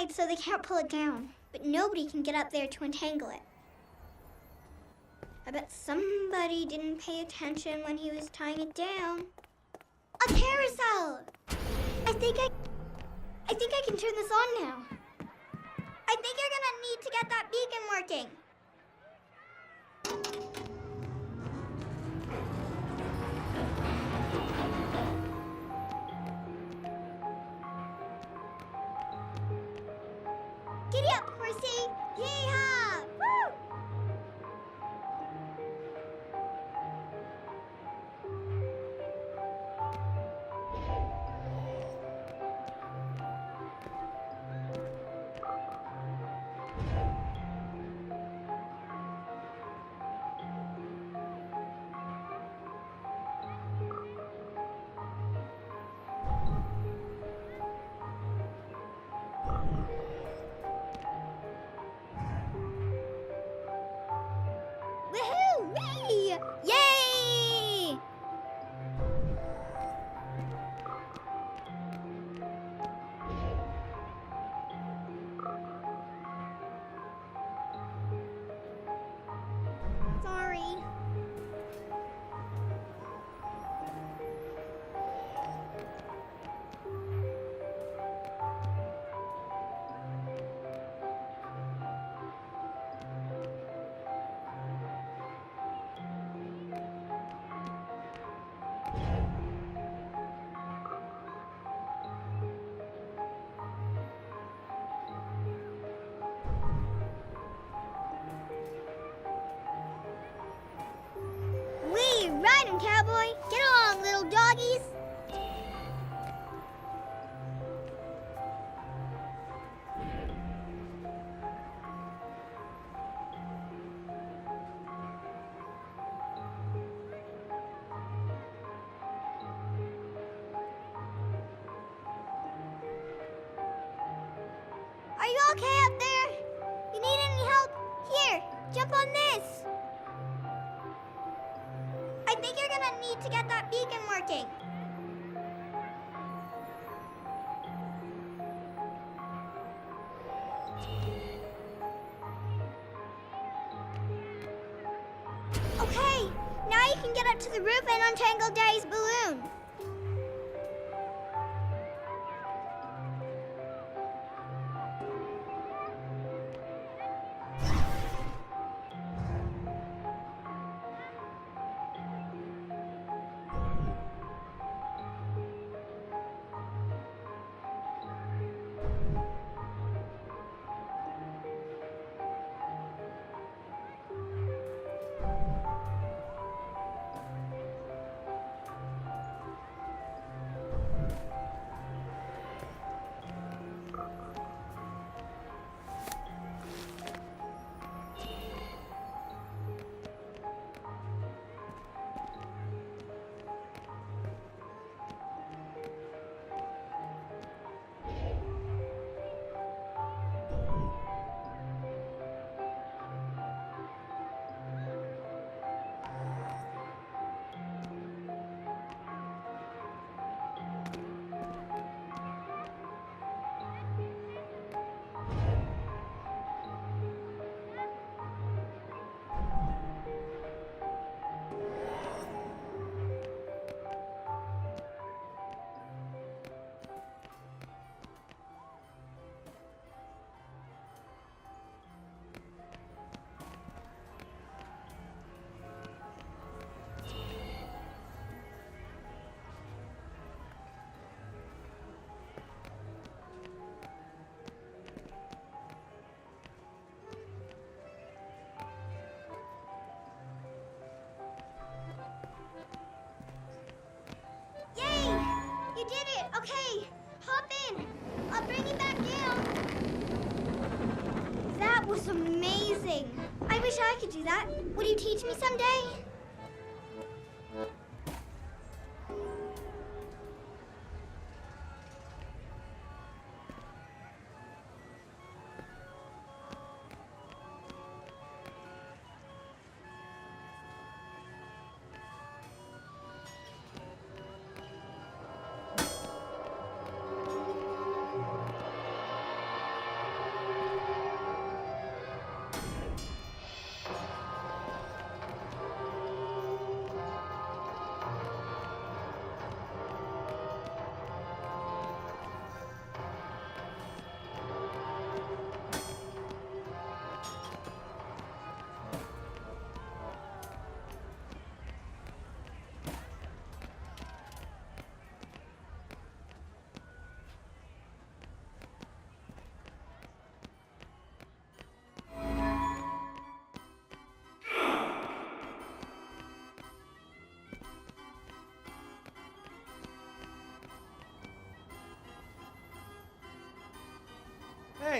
tied so they can't pull it down. But nobody can get up there to untangle it. I bet somebody didn't pay attention when he was tying it down. A carousel! I think I can turn this on now. I think you're gonna need to get that beacon working. Giddy up, horsey! Yeehaw! Woo! Woohoo! Whee! Yay! Sorry. Wee! Riding, cowboy! Get along, little doggies! Are you okay up there? You need any help? Here, jump on this. I think you're gonna need to get that beacon working. Okay, now you can get up to the roof and untangle Daddy's balloon. You did it! Okay, hop in. I'll bring you back down. That was amazing. I wish I could do that. Would you teach me someday?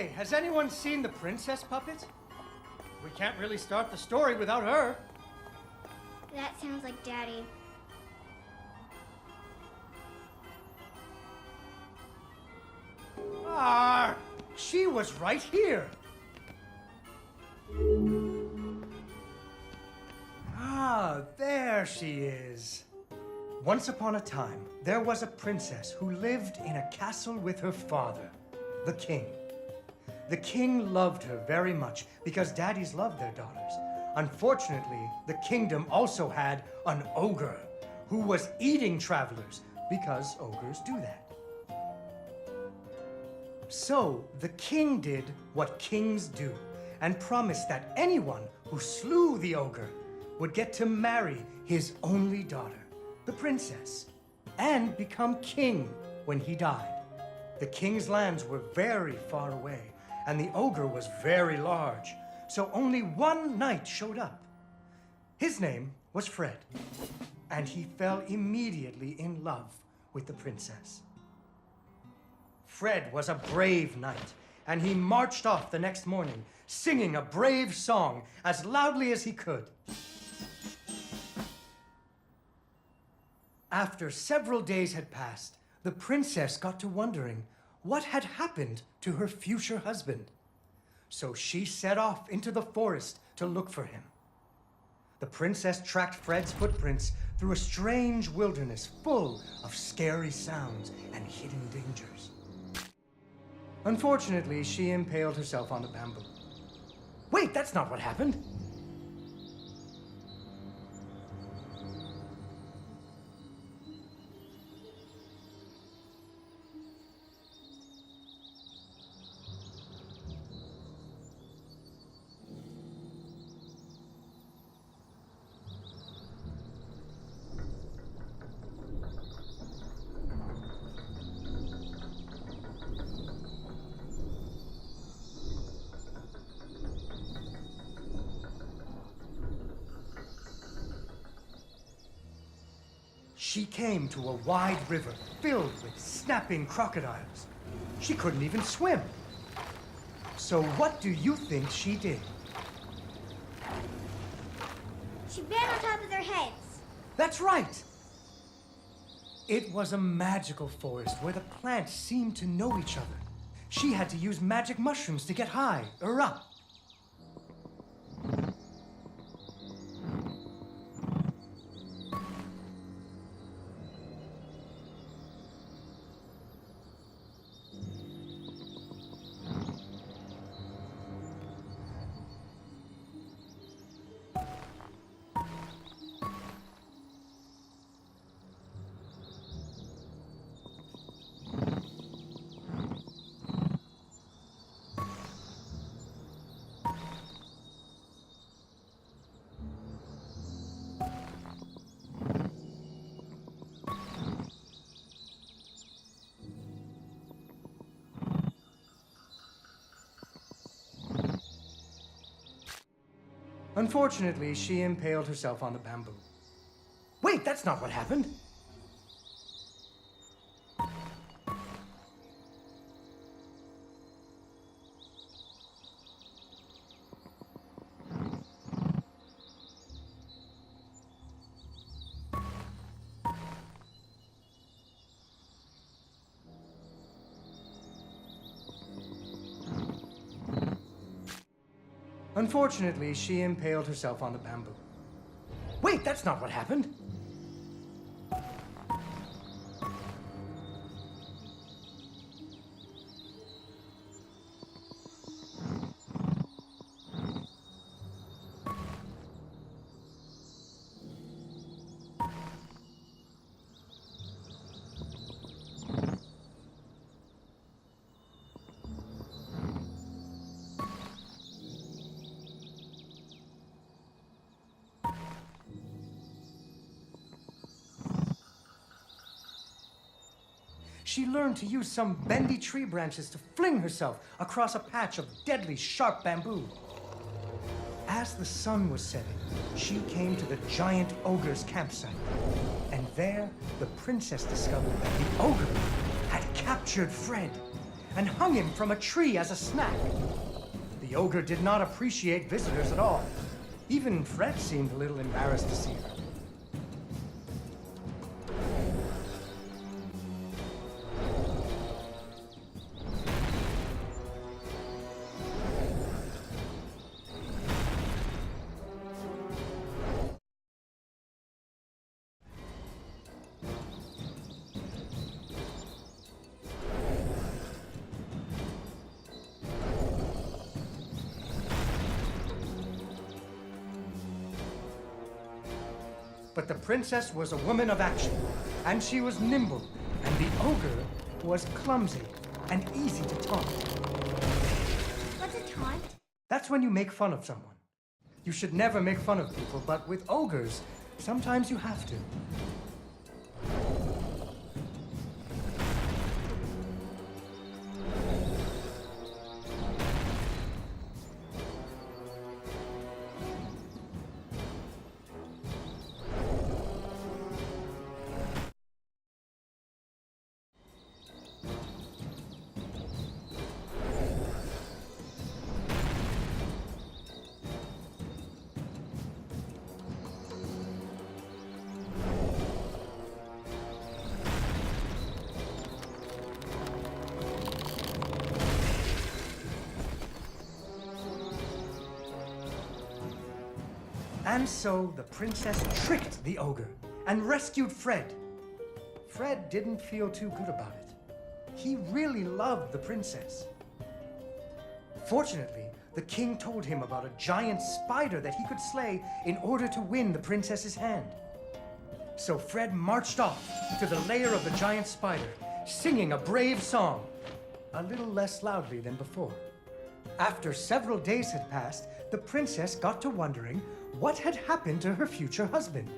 Hey, has anyone seen the princess puppet? We can't really start the story without her. That sounds like Daddy. Ah, she was right here. Ah, there she is. Once upon a time, there was a princess who lived in a castle with her father, the king. The king loved her very much because daddies loved their daughters. Unfortunately, the kingdom also had an ogre who was eating travelers because ogres do that. So the king did what kings do and promised that anyone who slew the ogre would get to marry his only daughter, the princess, and become king when he died. The king's lands were very far away, and the ogre was very large, so only one knight showed up. His name was Fred, and he fell immediately in love with the princess. Fred was a brave knight, and he marched off the next morning, singing a brave song as loudly as he could. After several days had passed, the princess got to wondering what had happened to her future husband. So she set off into the forest to look for him. The princess tracked Fred's footprints through a strange wilderness full of scary sounds and hidden dangers. Unfortunately, she impaled herself on the bamboo. Wait, that's not what happened. She came to a wide river filled with snapping crocodiles. She couldn't even swim. So what do you think she did? She ran on top of their heads. That's right! It was a magical forest where the plants seemed to know each other. She had to use magic mushrooms to get high or up. Unfortunately, she impaled herself on the bamboo. Wait, that's not what happened. Unfortunately, she impaled herself on the bamboo. Wait, that's not what happened. She learned to use some bendy tree branches to fling herself across a patch of deadly sharp bamboo. As the sun was setting, she came to the giant ogre's campsite. And there, the princess discovered that the ogre had captured Fred and hung him from a tree as a snack. The ogre did not appreciate visitors at all. Even Fred seemed a little embarrassed to see her. But the princess was a woman of action, and she was nimble, and the ogre was clumsy and easy to taunt. What's a taunt? That's when you make fun of someone. You should never make fun of people, but with ogres, sometimes you have to. And so the princess tricked the ogre and rescued Fred. Fred didn't feel too good about it. He really loved the princess. Fortunately, the king told him about a giant spider that he could slay in order to win the princess's hand. So Fred marched off to the lair of the giant spider, singing a brave song, a little less loudly than before. After several days had passed, the princess got to wondering what had happened to her future husband.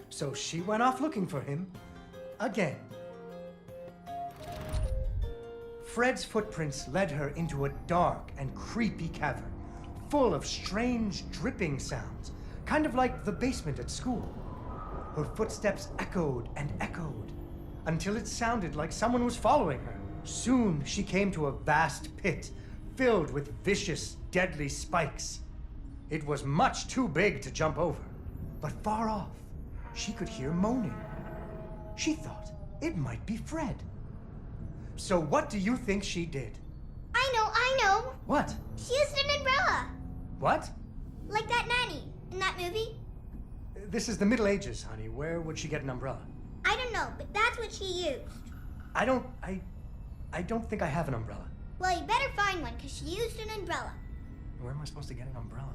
So she went off looking for him again. Fred's footprints led her into a dark and creepy cavern, full of strange dripping sounds, kind of like the basement at school. Her footsteps echoed and echoed, until it sounded like someone was following her. Soon she came to a vast pit, filled with vicious, deadly spikes. It was much too big to jump over, but far off, she could hear moaning. She thought it might be Fred. So what do you think she did? I know. What? She used an umbrella. What? Like that nanny in that movie. This is the Middle Ages, honey. Where would she get an umbrella? I don't know, but that's what she used. I don't think I have an umbrella. Well, you better find one, because she used an umbrella. Where am I supposed to get an umbrella?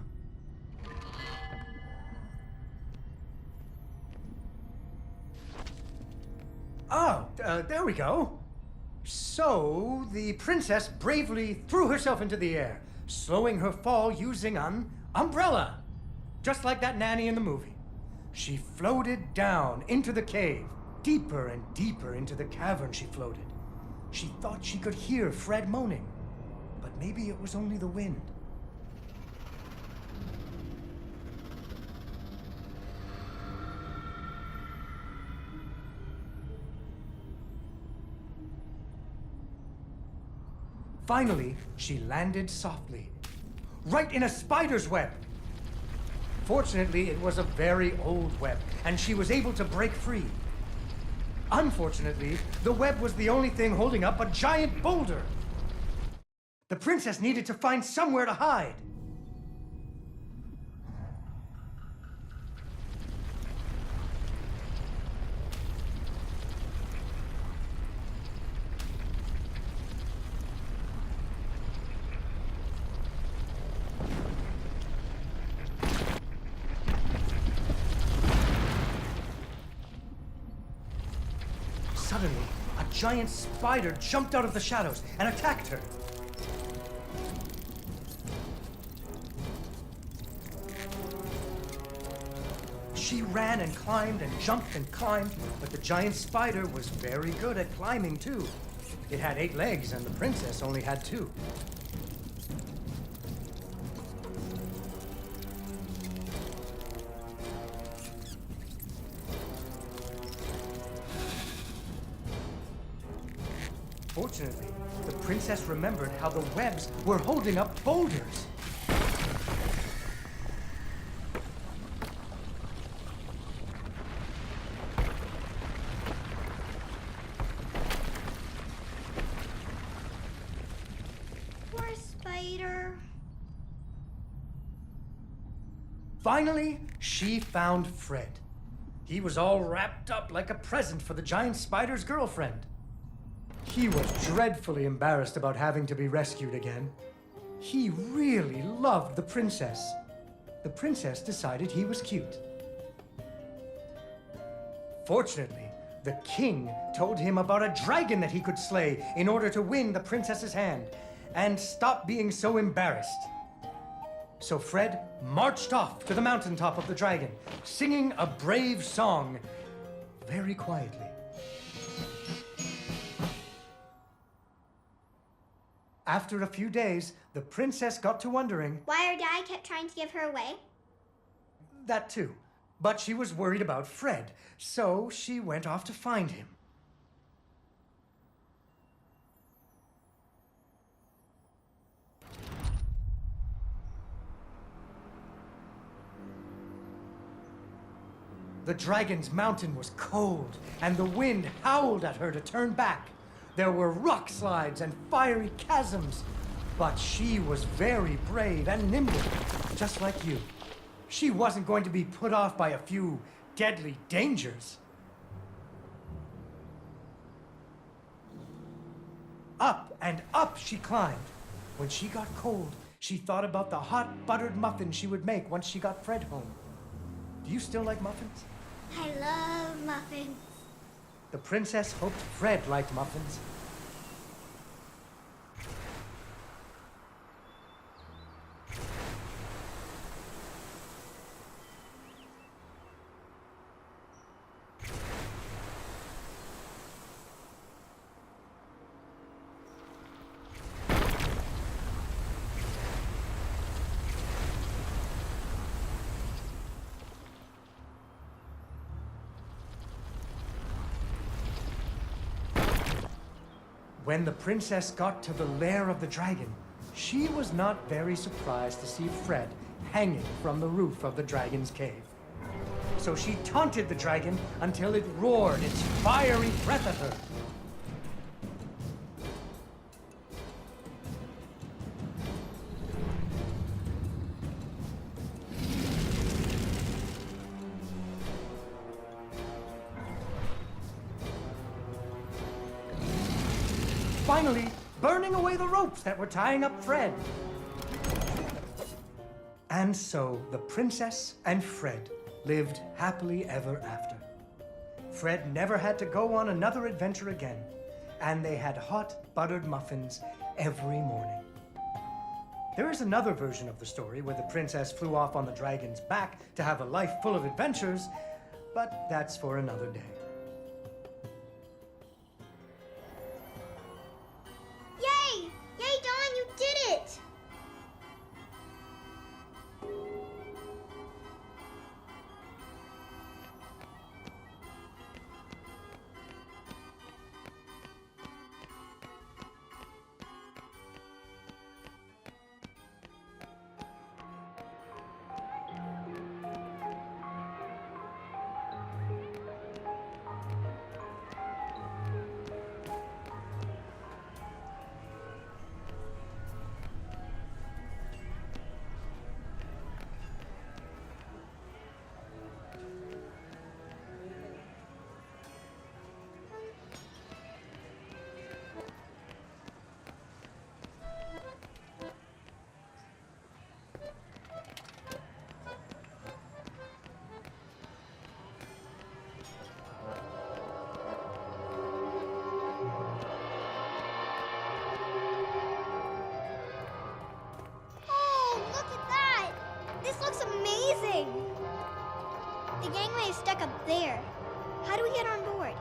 Oh, there we go. So, the princess bravely threw herself into the air, slowing her fall using an umbrella. Just like that nanny in the movie. She floated down into the cave. Deeper and deeper into the cavern she floated. She thought she could hear Fred moaning, but maybe it was only the wind. Finally, she landed softly, right in a spider's web. Fortunately, it was a very old web, and she was able to break free. Unfortunately, the web was the only thing holding up a giant boulder. The princess needed to find somewhere to hide. Suddenly, a giant spider jumped out of the shadows and attacked her. She ran and climbed and jumped and climbed, but the giant spider was very good at climbing too. It had 8 legs and the princess only had 2. Fortunately, the princess remembered how the webs were holding up boulders. Poor spider. Finally, she found Fred. He was all wrapped up like a present for the giant spider's girlfriend. He was dreadfully embarrassed about having to be rescued again. He really loved the princess. The princess decided he was cute. Fortunately, the king told him about a dragon that he could slay in order to win the princess's hand and stop being so embarrassed. So Fred marched off to the mountaintop of the dragon, singing a brave song very quietly. After a few days, the princess got to wondering... Why her dad kept trying to give her away? That too. But she was worried about Fred, so she went off to find him. The dragon's mountain was cold, and the wind howled at her to turn back. There were rock slides and fiery chasms, but she was very brave and nimble, just like you. She wasn't going to be put off by a few deadly dangers. Up and up she climbed. When she got cold, she thought about the hot buttered muffins she would make once she got Fred home. Do you still like muffins? I love muffins. The princess hoped Fred liked muffins. When the princess got to the lair of the dragon, she was not very surprised to see Fred hanging from the roof of the dragon's cave. So she taunted the dragon until it roared its fiery breath at her. Finally, burning away the ropes that were tying up Fred. And so the princess and Fred lived happily ever after. Fred never had to go on another adventure again, and they had hot buttered muffins every morning. There is another version of the story where the princess flew off on the dragon's back to have a life full of adventures, but that's for another day. Yay! Yay, Dawn, you did it! Amazing! The gangway is stuck up there. How do we get on board?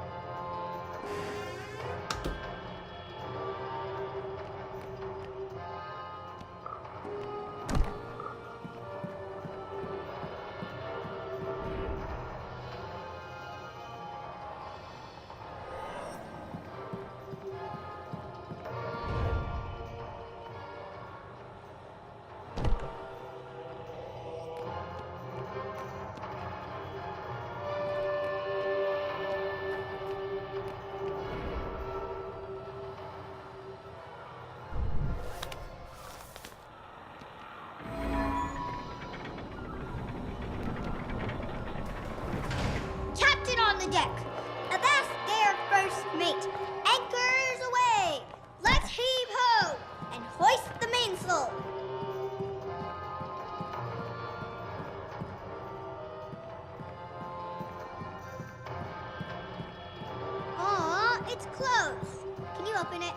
open it.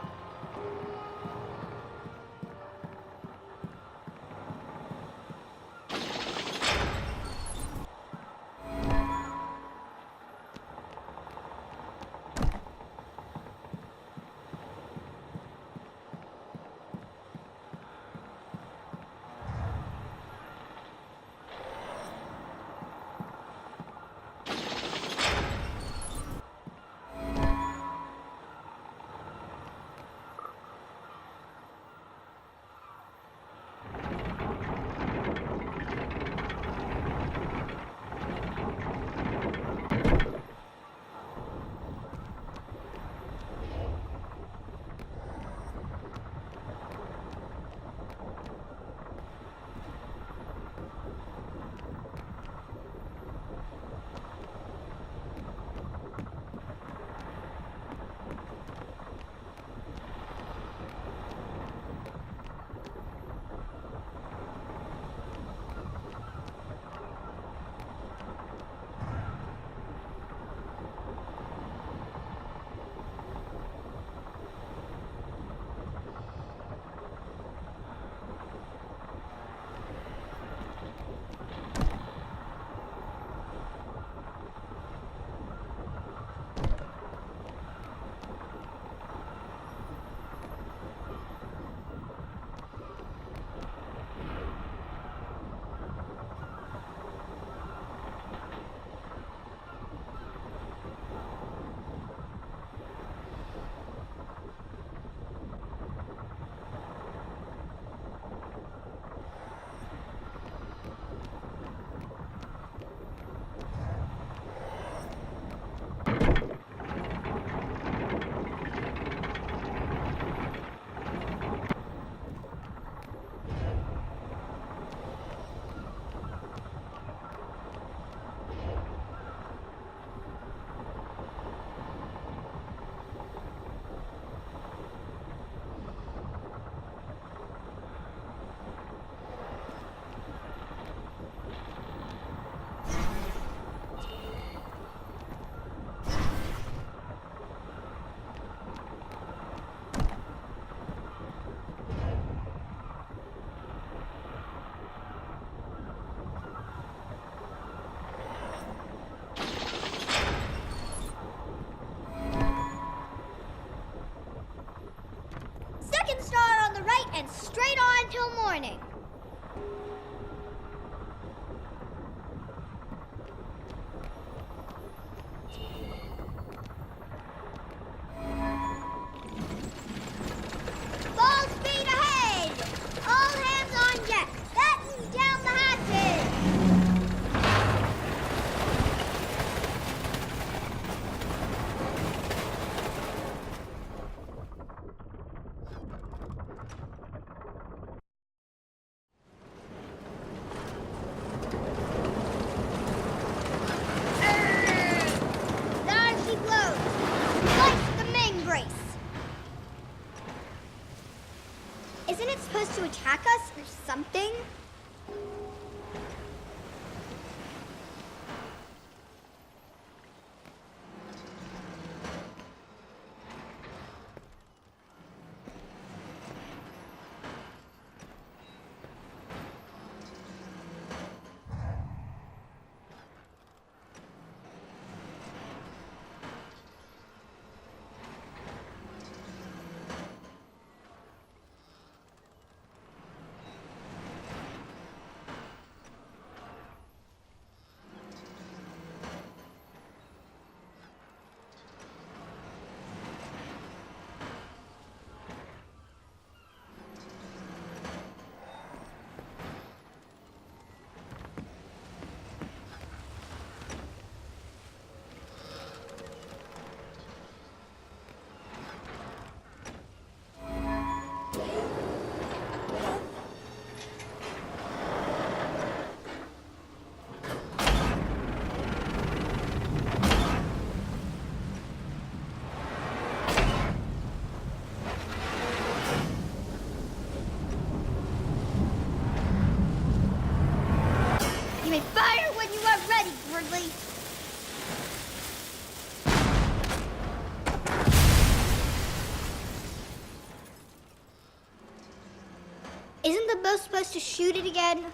Second star on the right and straight on till morning. Full speed ahead! All hands on deck. Batten down the hatches! There she floats, like the main brace. Isn't it supposed to attack us or something? the bow supposed to shoot it again?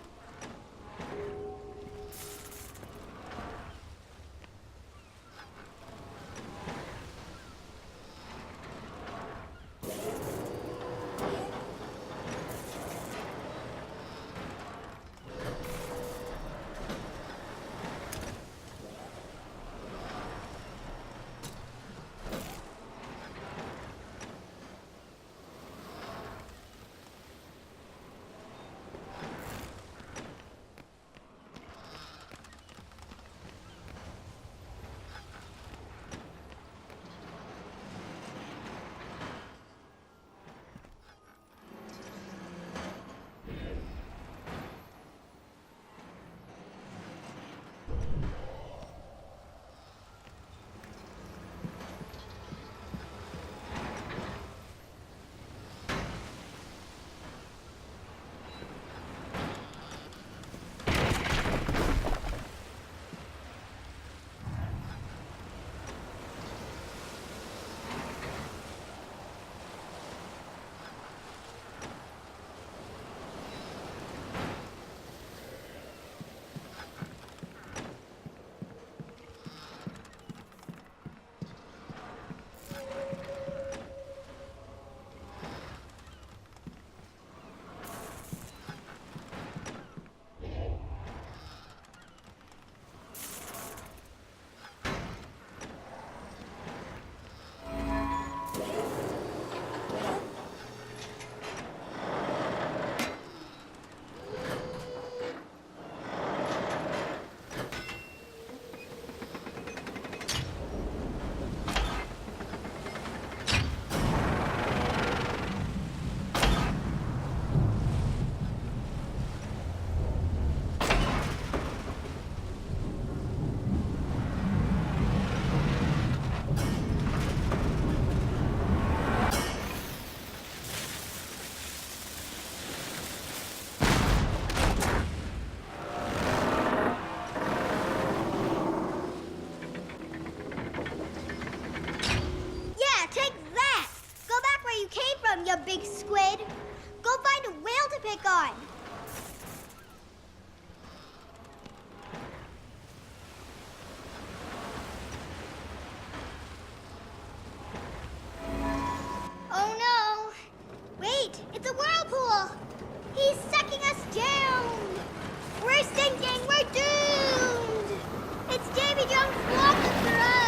You big squid. Go find a whale to pick on. Oh no. Wait, it's a whirlpool. He's sucking us down. We're sinking. We're doomed. It's Davy Jones walking for us.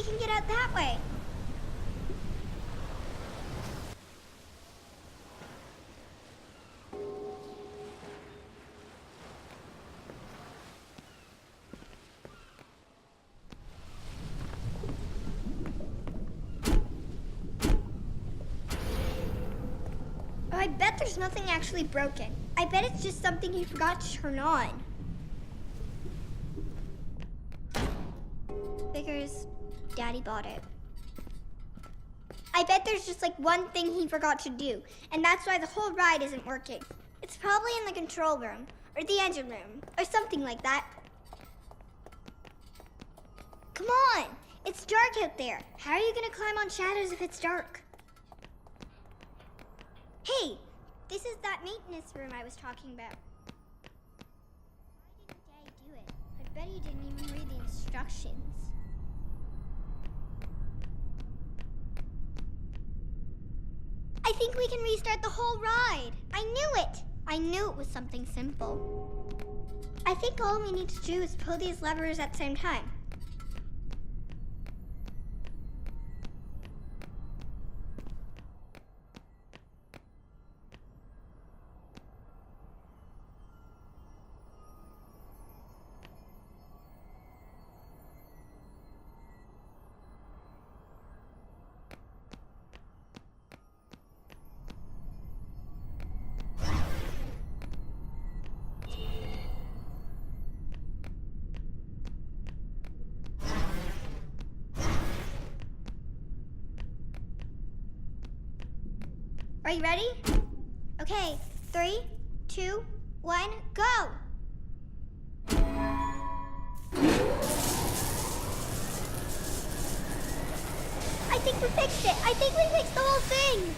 we can get out that way. Oh, I bet there's nothing actually broken. I bet it's just something you forgot to turn on. Figures Daddy bought it. I bet there's just like one thing he forgot to do, and that's why the whole ride isn't working. It's probably in the control room, or the engine room, or something like that. Come on! It's dark out there. How are you gonna climb on shadows if it's dark? Hey, this is that maintenance room I was talking about. Why didn't Dad do it? I bet he didn't even read the instructions. I think we can restart the whole ride. I knew it. I knew it was something simple. I think all we need to do is pull these levers at the same time. Are you ready? Okay, 3, 2, 1, go! I think we fixed it! I think we fixed the whole thing!